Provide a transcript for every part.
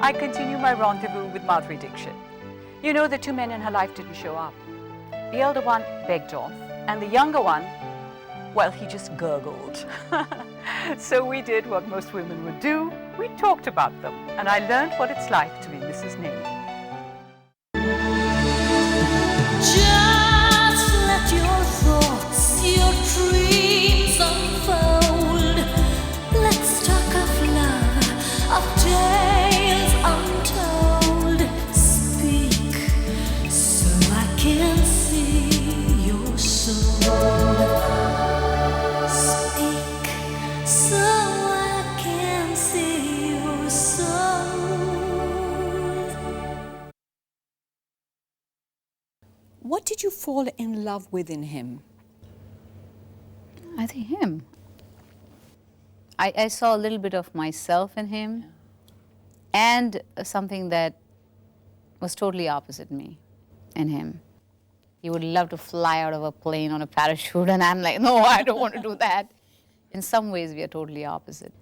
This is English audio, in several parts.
I continue my rendezvous with Madhuri Dixit. You know, the two men in her life didn't show up. The elder one begged off, and the younger one, well, he just gurgled. So we did what most women would do. We talked about them, and I learned what it's like to be Mrs Nene. Just let your thoughts, your dreams unfold. Let's talk of love, of tales untold. Speak so I can see your soul. Speak so I can see your soul. What did you fall in love with in him? I think him. I saw a little bit of myself in him, and something that was totally opposite me in him. He would love to fly out of a plane on a parachute, and I'm like, no, I don't want to do that. In some ways, we are totally opposite.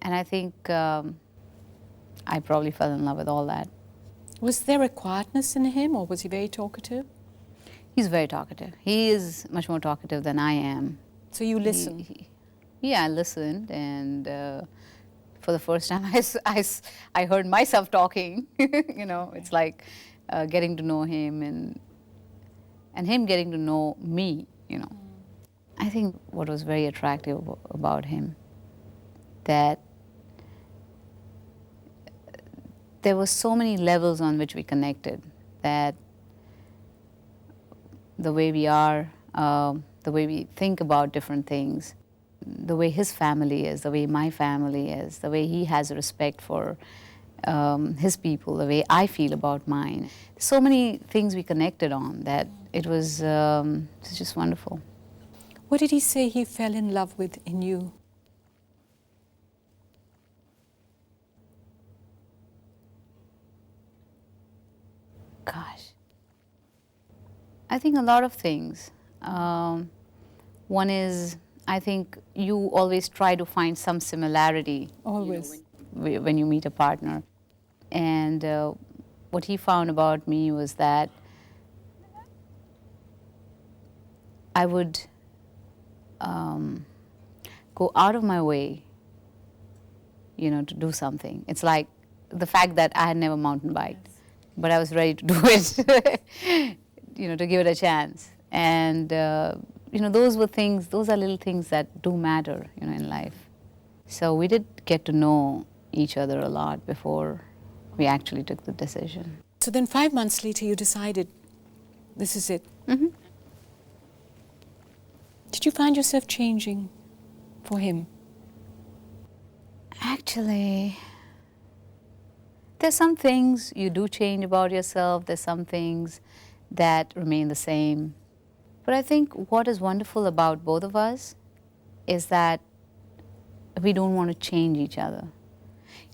And I think I probably fell in love with all that. Was there a quietness in him, or was he very talkative? He's very talkative. He is much more talkative than I am. So you listen? Yeah, I listened, and for the first time I heard myself talking. You know, it's like getting to know him and him getting to know me, you know. I think what was very attractive about him, that there were so many levels on which we connected, that the way we are, the way we think about different things, the way his family is, the way my family is, the way he has respect for his people, the way I feel about mine. So many things we connected on that it was just wonderful. What did he say he fell in love with in you? Gosh. I think a lot of things. One is, I think you always try to find some similarity. Always. You know, when you meet a partner. And what he found about me was that I would go out of my way, you know, to do something. It's like the fact that I had never mountain biked, but I was ready to do it, you know, to give it a chance. And, you know, those are little things that do matter, you know, in life. So we did get to know each other a lot before we actually took the decision. So then 5 months later you decided, this is it. Mm-hmm. Did you find yourself changing for him? Actually, there's some things you do change about yourself. There's some things that remain the same. But I think what is wonderful about both of us is that we don't want to change each other.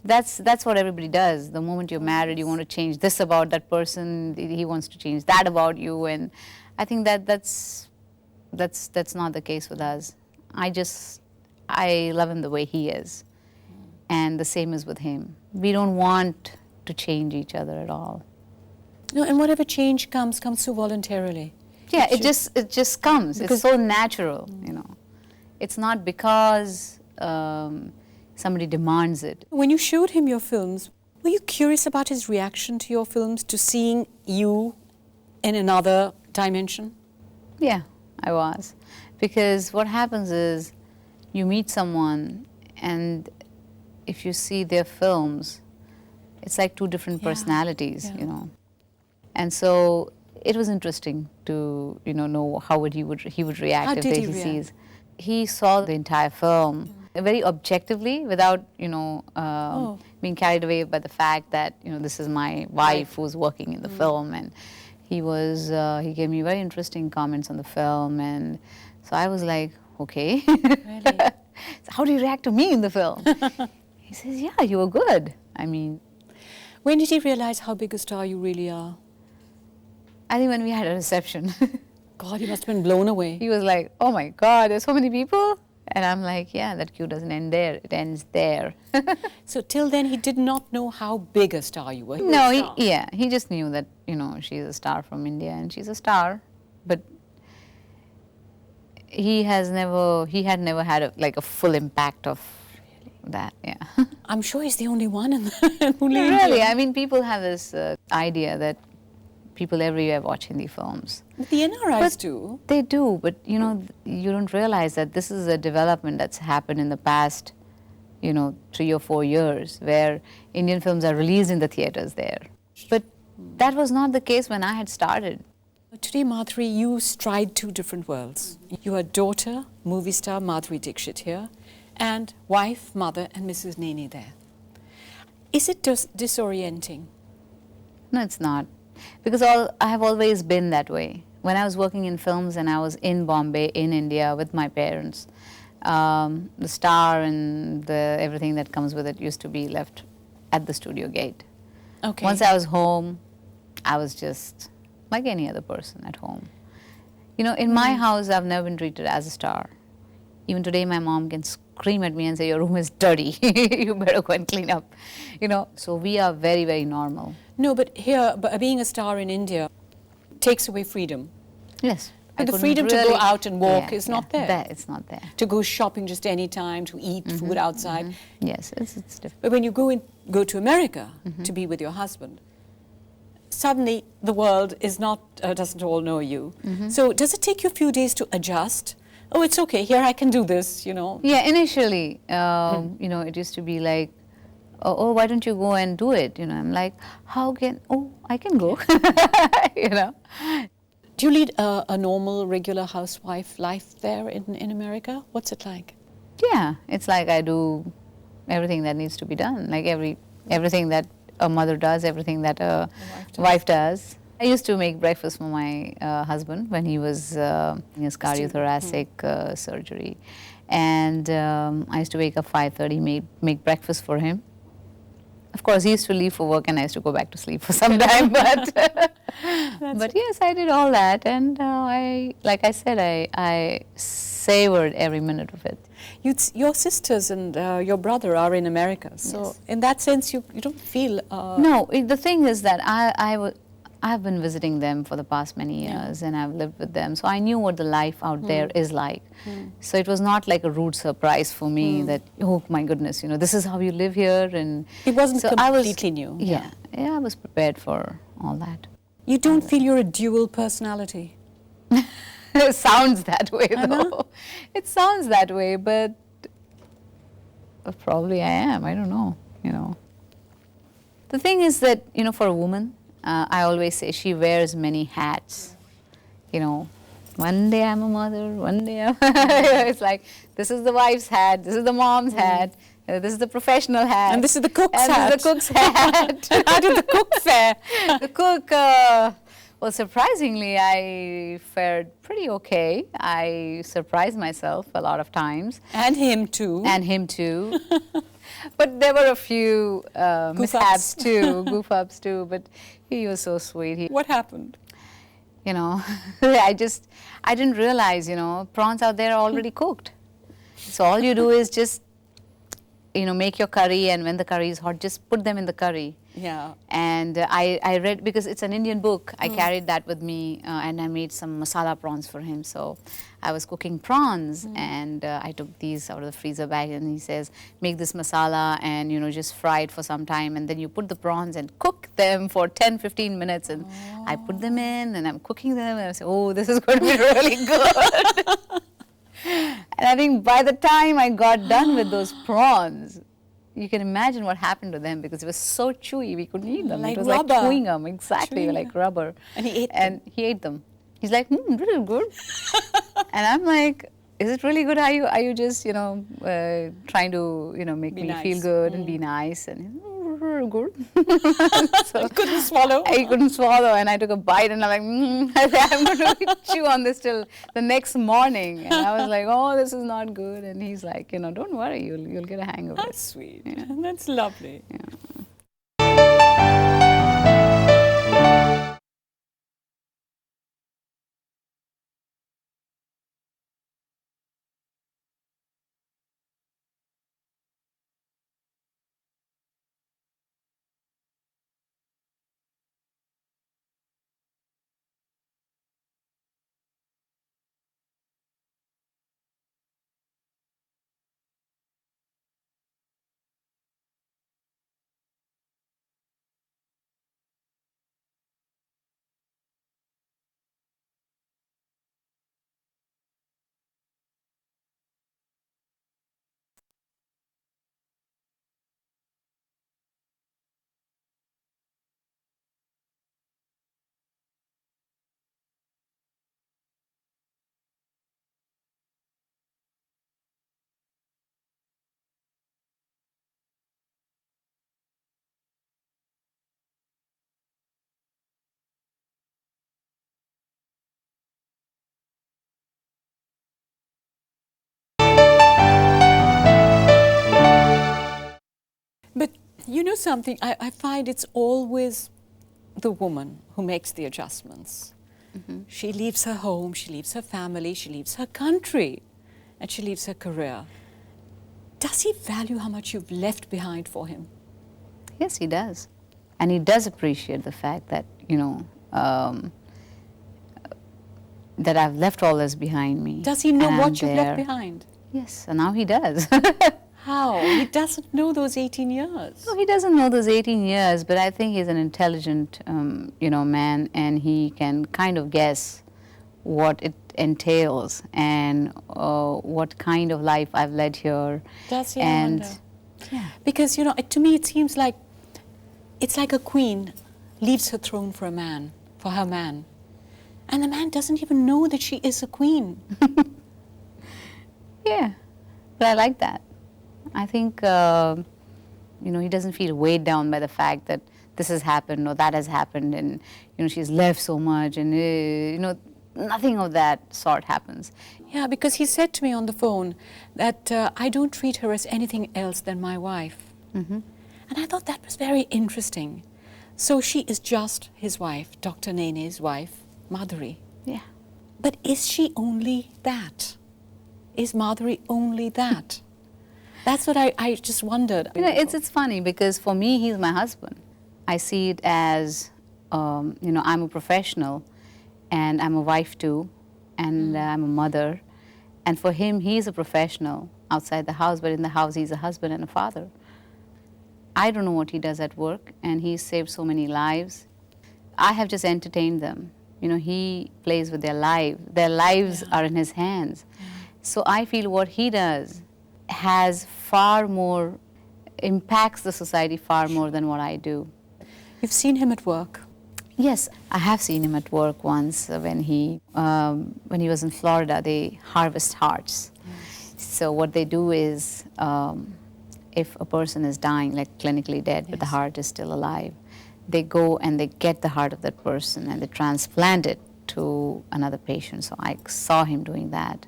That's what everybody does. The moment you're married, you want to change this about that person. He wants to change that about you, and I think that's not the case with us. I love him the way he is, and the same is with him. We don't want to change each other at all. No, and whatever change comes so voluntarily. Yeah, it just comes. It's so natural, you know. It's not because somebody demands it. When you showed him your films, were you curious about his reaction to your films, to seeing you in another dimension? Yeah, I was. Because what happens is you meet someone, and if you see their films, it's like two different personalities, you know. And so it was interesting to, you know how he would react if he sees. He saw the entire film very objectively, without, you know, being carried away by the fact that, you know, this is my wife who's working in the film. And he gave me very interesting comments on the film, and so I was like, okay. Really? So how do you react to me in the film? He says, yeah, you were good. I mean. When did he realize how big a star you really are? I think when we had a reception. God, he must have been blown away. He was like, oh my God, there's so many people. And I'm like, yeah, that queue doesn't end there, it ends there. So till then, he did not know how big a star you were. No, he just knew that, she's a star from India and she's a star, but he had never had a full impact of that, yeah. I'm sure he's the only one in only Really, India. I mean, people have this idea that people everywhere watch Hindi films. But the NRIs do. They do, but you don't realize that this is a development that's happened in the past, 3 or 4 years, where Indian films are released in the theaters there. But that was not the case when I had started. Today, Madhuri, you stride two different worlds. You are daughter, movie star Madhuri Dixit here, and wife, mother, and Mrs Nene there. Is it disorienting? No, it's not. Because I have always been that way. When I was working in films and I was in Bombay, in India, with my parents, the star and everything that comes with it used to be left at the studio gate. Okay. Once I was home, I was just like any other person at home. In my house, I've never been treated as a star. Even today, my mom can scream at me and say, your room is dirty, you better go and clean up. So we are very, very normal. No, but here, being a star in India takes away freedom. Yes. And the freedom to go out and walk is not there. It's not there. To go shopping just any time, to eat food outside. Yes, it's different. But when you go to America to be with your husband, suddenly the world is not doesn't all know you. So does it take you a few days to adjust? Oh, it's okay. Here I can do this. Yeah, initially, it used to be like, oh, why don't you go and do it? I'm like, I can go. Do you lead a normal, regular housewife life there in America? What's it like? Yeah, it's like I do everything that needs to be done. Like everything that a mother does, everything that a wife does. I used to make breakfast for my husband when he was in his cardiothoracic surgery. And I used to wake up 5:30, make breakfast for him. Of course, he used to leave for work and I used to go back to sleep for some time. But yes, I did all that. And like I said, I savored every minute of it. Your sisters and your brother are in America. So Yes. in that sense, you don't feel... No, the thing is that I've been visiting them for the past many years and I've lived with them. So I knew what the life out there is like. So it was not like a rude surprise for me that, oh my goodness, this is how you live here. And It wasn't so completely new. Yeah, I was prepared for all that. You don't feel you're a dual personality? It sounds that way I though. know. It sounds that way, but probably I am. I don't know, The thing is that, for a woman, I always say she wears many hats. One day I'm a mother, one day I'm it's like, this is the wife's hat, this is the mom's hat, this is the professional hat. And this is the cook's and hat. this is the cook's hat. How did the cook fare? The cook, well, surprisingly, I fared pretty okay. I surprised myself a lot of times. And him too. And him too. But there were a few mishaps too, goof-ups too, but he was so sweet. What happened? I didn't realize, prawns out there are already cooked. So all you do is just, make your curry, and when the curry is hot, just put them in the curry. Yeah. And I read, because it's an Indian book, I carried that with me and I made some masala prawns for him. So I was cooking prawns and I took these out of the freezer bag and he says, make this masala and, just fry it for some time and then you put the prawns and cook them for 10-15 minutes and I put them in and I'm cooking them and I say, oh, this is going to be really good. And I think by the time I got done with those prawns, you can imagine what happened to them because it was so chewy, we couldn't eat them. Like it was rubber. like chewing gum, exactly, Chewing like rubber. And he ate And he ate them. He's like, really good. And I'm like, is it really good? Are you just, trying to, make Be me nice. feel good and be nice? And good. So You couldn't swallow? I couldn't swallow, and I took a bite, and I'm like, I'm going to chew on this till the next morning. And I was like, oh, this is not good. And he's like, don't worry, you'll get a hang of it. That's sweet. That's lovely. Yeah. You know something, I find it's always the woman who makes the adjustments. She leaves her home, she leaves her family, she leaves her country, and she leaves her career. Does he value how much you've left behind for him? Yes, he does. And he does appreciate the fact that, that I've left all this behind me. Does he know and what I'm you've left there. behind? Yes, and now he does. How? He doesn't know those 18 years. So he doesn't know those 18 years, but I think he's an intelligent, man, and he can kind of guess what it entails and what kind of life I've led here. Does he? And I wonder. yeah, Because, to me it seems like it's like a queen leaves her throne for a man, for her man. And the man doesn't even know that she is a queen. yeah, but I like that. I think, he doesn't feel weighed down by the fact that this has happened or that has happened and, she's left so much and, nothing of that sort happens. Yeah, because he said to me on the phone that I don't treat her as anything else than my wife. And I thought that was very interesting. So she is just his wife, Dr. Nene's wife, Madhuri. Yeah. But is she only that? Is Madhuri only that? That's what I just wondered. It's funny because for me, he's my husband. I see it as, I'm a professional and I'm a wife too, and I'm a mother. And for him, he's a professional outside the house, but in the house, he's a husband and a father. I don't know what he does at work, and he's saved so many lives. I have just entertained them. He plays with their lives. Their lives are in his hands. So I feel what he does has far more, impacts the society far more than what I do. You've seen him at work. Yes, I have seen him at work once when he was in Florida. They harvest hearts. So what they do is, if a person is dying, like clinically dead, but the heart is still alive, they go and they get the heart of that person and they transplant it to another patient. So I saw him doing that.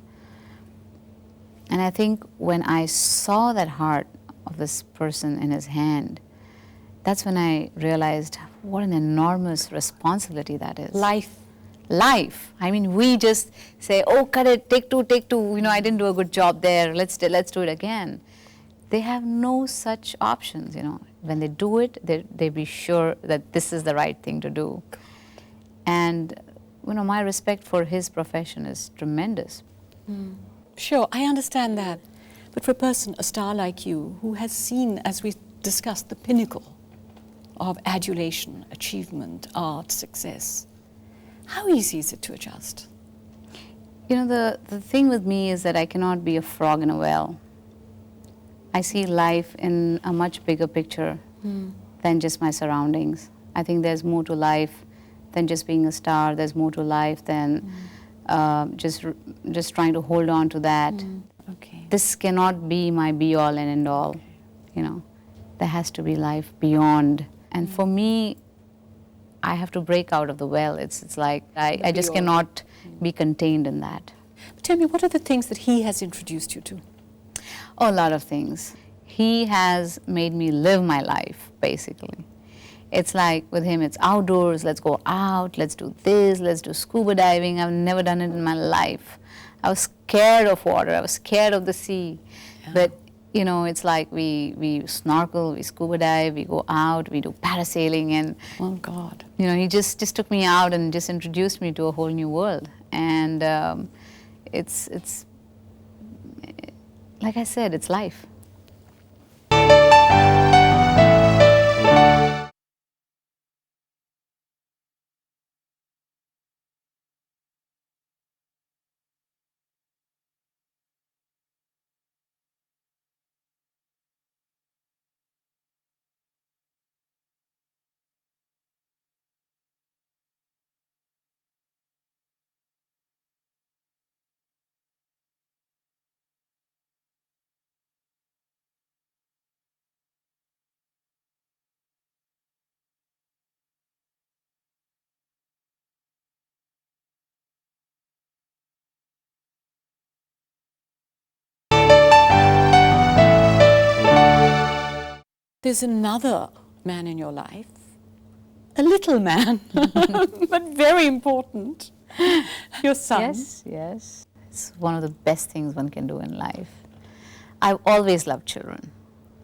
And I think when I saw that heart of this person in his hand, that's when I realized what an enormous responsibility that is. Life. I mean, we just say, oh, cut it, take two. I didn't do a good job there. Let's do it again. They have no such options. When they do it, they be sure that this is the right thing to do. And my respect for his profession is tremendous. Sure, I understand that. But for a person, a star like you, who has seen, as we discussed, the pinnacle of adulation, achievement, art, success, how easy is it to adjust? The thing with me is that I cannot be a frog in a well. I see life in a much bigger picture than just my surroundings. I think there's more to life than just being a star. There's more to life than just trying to hold on to that. Okay. This cannot be my be-all and end-all. There has to be life beyond. And for me, I have to break out of the well. It's like I just cannot be contained in that. But tell me, what are the things that he has introduced you to? Oh, a lot of things. He has made me live my life, basically. It's like with him, it's outdoors, let's go out, let's do this, let's do scuba diving. I've never done it in my life. I was scared of water, I was scared of the sea. But, it's like we snorkel, we scuba dive, we go out, we do parasailing, and Oh, God. he just took me out and just introduced me to a whole new world. And it's like I said, it's life. There's another man in your life, a little man, but very important, your son. Yes, yes. It's one of the best things one can do in life. I've always loved children,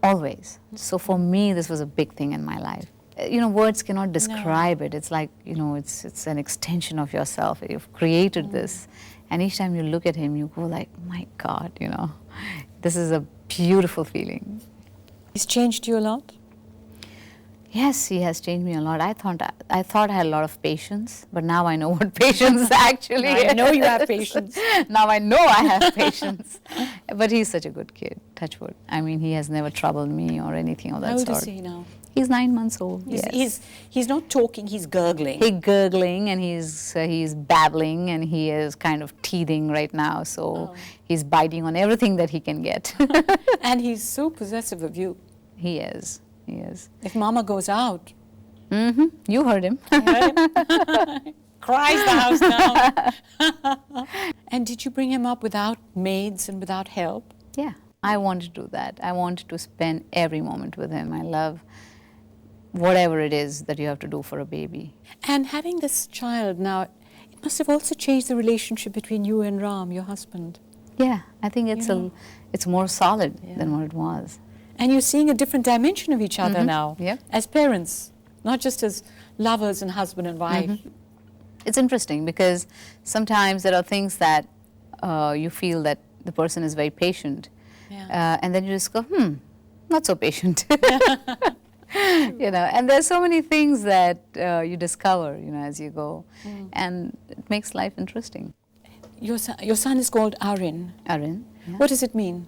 always. So for me, this was a big thing in my life. You know, words cannot describe it. It's like, you know, it's an extension of yourself. You've created this. And each time you look at him, you go like, my God, you know, this is a beautiful feeling. He's changed you a lot? Yes, he has changed me a lot. I thought I had a lot of patience, but now I know what patience actually is. I know you have patience. Now I know I have patience. But he's such a good kid, touch wood. I mean, he has never troubled me or anything of that How sort. old is he now? He's 9 months old. Yes. He's not talking, he's gurgling. He's gurgling and he's babbling and he is kind of teething right now. So he's biting on everything that he can get. And he's so possessive of you. He is. He is. If Mama goes out, You heard him. cries the house down. And did you bring him up without maids and without help? Yeah, I want to do that. I want to spend every moment with him. I love whatever it is that you have to do for a baby. And having this child now, it must have also changed the relationship between you and Ram, your husband. Yeah, I think it's more solid than what it was. And you're seeing a different dimension of each other now, Yep. as parents, not just as lovers and husband and wife. It's interesting because sometimes there are things that you feel that the person is very patient, and then you just go, not so patient. You know, and there's so many things that you discover, you know, as you go, and it makes life interesting. Your son is called Arin. Arin, yeah. What does it mean?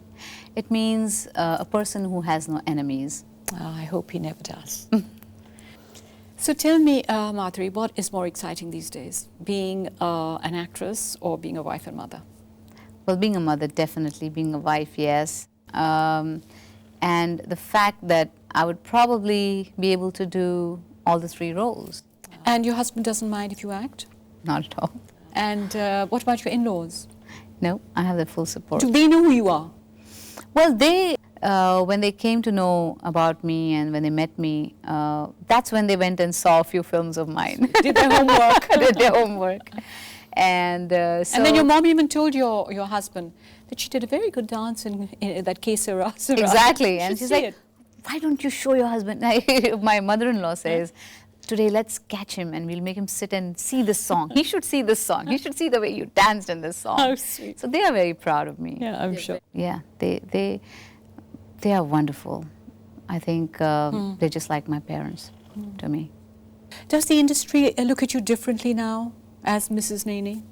It means a person who has no enemies. Oh, I hope he never does. So tell me, Madhuri, what is more exciting these days, being an actress or being a wife and mother? Well, being a mother, definitely. Being a wife, yes. And the fact that I would probably be able to do all the 3 roles. And your husband doesn't mind if you act? Not at all. And what about your in-laws? No, I have their full support. Do they know who you are? Well, they, when they came to know about me and when they met me, that's when they went and saw a few films of mine. Did their homework. Did their homework. And so... And then your mom even told your husband that she did a very good dance in that Kesara. Exactly. And she's like, why don't you show your husband? My mother-in-law says, today let's catch him and we'll make him sit and see this song. He should see this song. He should see the way you danced in this song. How sweet. So they are very proud of me. Yeah, I'm sure. Yeah, they are wonderful. I think they're just like my parents to me. Does the industry look at you differently now as Mrs. Nene?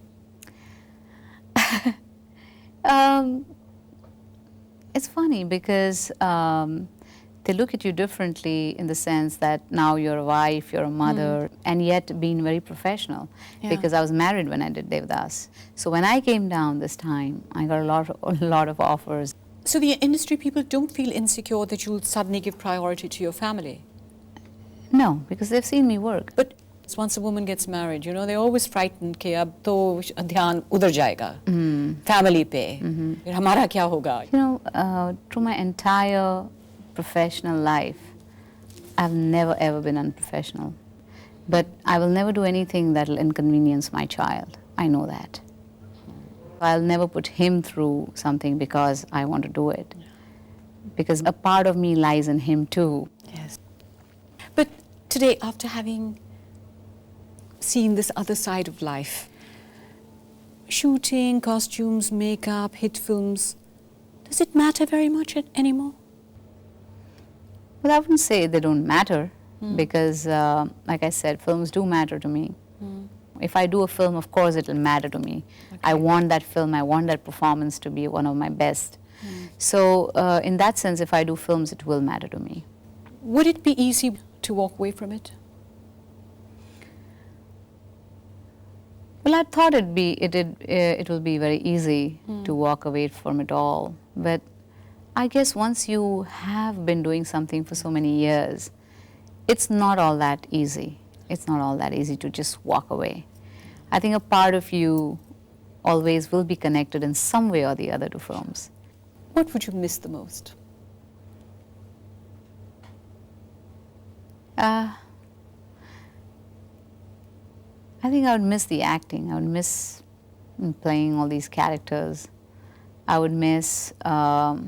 It's funny because they look at you differently in the sense that now you're a wife, you're a mother, and yet being very professional. Because I was married when I did Devdas. So when I came down this time, I got a lot of offers. So the industry people don't feel insecure that you'll suddenly give priority to your family? No, because they've seen me work. But once a woman gets married, you know, they're always frightened कि अब तो ध्यान उधर जाएगा, family पे, फिर हमारा क्या होगा? You know, through my entire professional life, I've never ever been unprofessional. But I will never do anything that will inconvenience my child. I know that. I'll never put him through something because I want to do it. Because a part of me lies in him too. Yes. But today, after having seen this other side of life, shooting, costumes, makeup, hit films, does it matter very much anymore? Well, I wouldn't say they don't matter because, like I said, films do matter to me. If I do a film, of course it will matter to me. Okay. I want that film, I want that performance to be one of my best. So in that sense, if I do films, it will matter to me. Would it be easy to walk away from it? Well, I thought it will be very easy to walk away from it all. But I guess once you have been doing something for so many years, it's not all that easy. It's not all that easy to just walk away. I think a part of you always will be connected in some way or the other to films. What would you miss the most? I think I would miss the acting. I would miss playing all these characters. I would miss The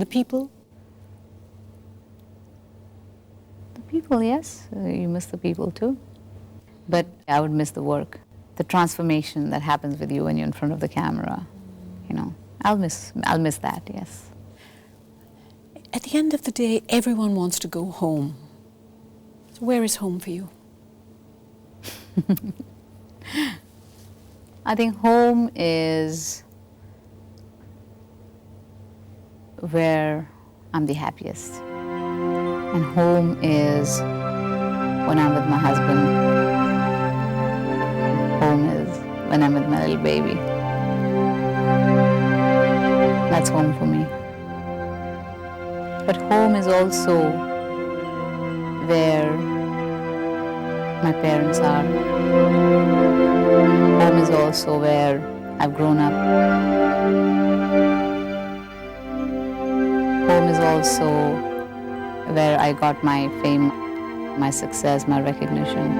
people? the people, yes. You miss the people too. But I would miss the work, the transformation that happens with you when you're in front of the camera. You know, I'll miss that, yes. At the end of the day, everyone wants to go home. So where is home for you? I think home is where I'm the happiest. And home is when I'm with my husband. Home is when I'm with my little baby. That's home for me. But home is also where my parents are. Home is also where I've grown up. Home is also where I got my fame, my success, my recognition.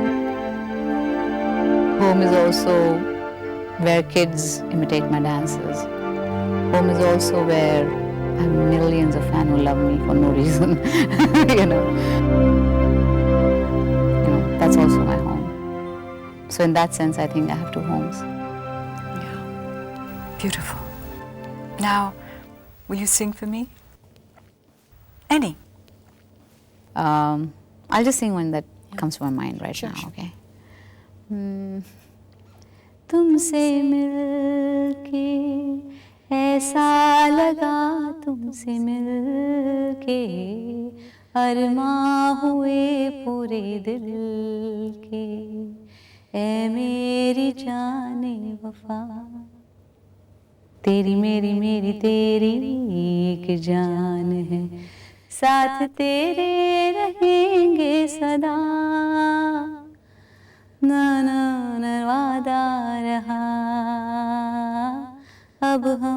Home is also where kids imitate my dances. Home is also where I have millions of fans who love me for no reason, you know. That's also my home. So in that sense, I think I have two homes. Yeah. Beautiful. Now, will you sing for me? Any? I'll just sing one that comes to my mind right now, Sure. okay? तुमसे मिलके ऐसा लगा तुमसे मिलके अरमां हुए पूरे दिल के ऐ मेरी जाने वफा तेरी मेरी मेरी तेरी एक जान है साथ तेरे रहेंगे सदा ना ना ना वादा रहा अब हम